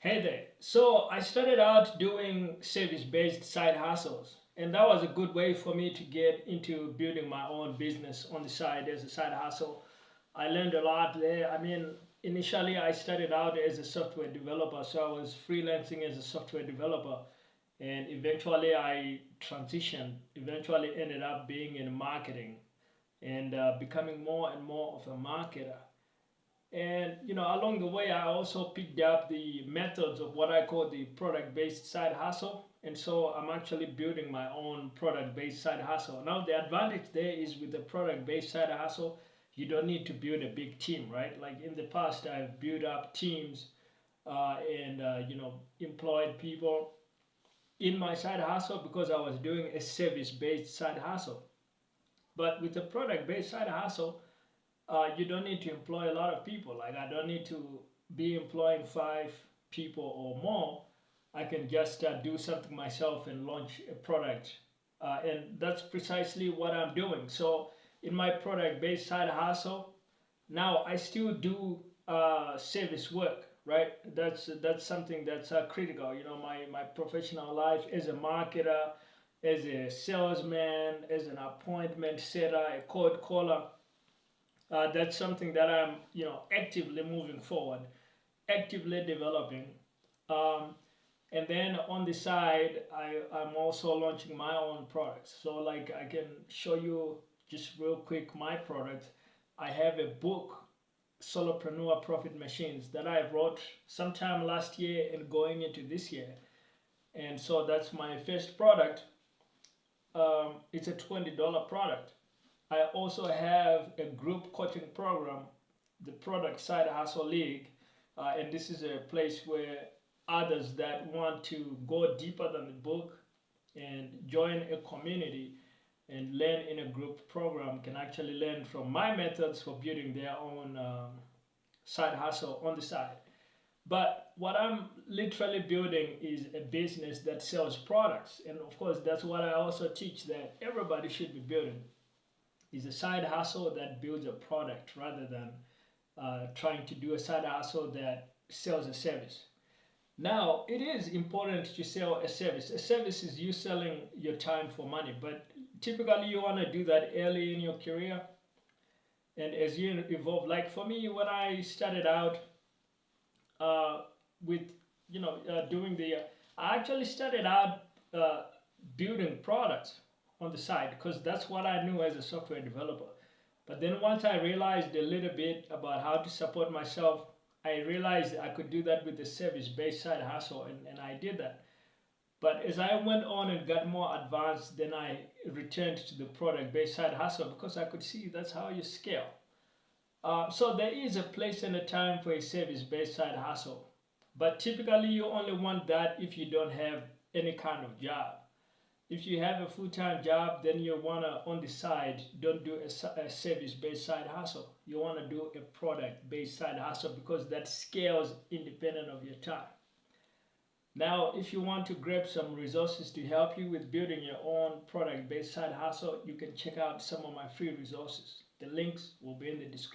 Hey there. So I started out doing service-based side hustles, and that was a good way for me to get into building my own business on the side as a side hustle. I learned a lot there. I mean, initially I started out as a software developer, so I was freelancing as a software developer, and eventually I transitioned, eventually ended up being in marketing and becoming more and more of a marketer. And along the way, I also picked up the methods of what I call the product-based side hustle. And so I'm actually building my own product-based side hustle. Now, the advantage there is with the product-based side hustle, you don't need to build a big team, right? Like in the past, I've built up teams and employed people in my side hustle because I was doing a service-based side hustle. But with the product-based side hustle, you don't need to employ a lot of people. Like I don't need to be employing 5 people or more. I can just do something myself and launch a product. And that's precisely what I'm doing. So in my product-based side hustle, now I still do service work, right? That's something that's critical. My professional life as a marketer, as a salesman, as an appointment setter, a code caller, that's something that I'm actively moving forward, actively developing. Um, and then on the side, I'm also launching my own products. So like I can show you just real quick my product. I have a book, Solopreneur Profit Machines, that I wrote sometime last year and going into this year. And so that's my first product. It's a $20 product. I also have a group coaching program, the Product Side Hustle League, and this is a place where others that want to go deeper than the book and join a community and learn in a group program can actually learn from my methods for building their own side hustle on the side. But what I'm literally building is a business that sells products, and of course that's what I also teach that everybody should be building is a side hustle that builds a product rather than trying to do a side hustle that sells a service. Now, it is important to sell a service. A service is you selling your time for money, but typically you want to do that early in your career. And as you evolve, like for me, when I started out uh, with, doing I actually started out building products on the side because that's what I knew as a software developer. But then once I realized a little bit about how to support myself, I realized I could do that with the service-based side hustle, and I did that. But as I went on and got more advanced, then I returned to the product-based side hustle because I could see that's how you scale. So there is a place and a time for a service-based side hustle. But typically you only want that if you don't have any kind of job. If you have a full-time job, then you want to, on the side, don't do a service-based side hustle. You want to do a product-based side hustle because that scales independent of your time. Now, if you want to grab some resources to help you with building your own product-based side hustle, you can check out some of my free resources. The links will be in the description.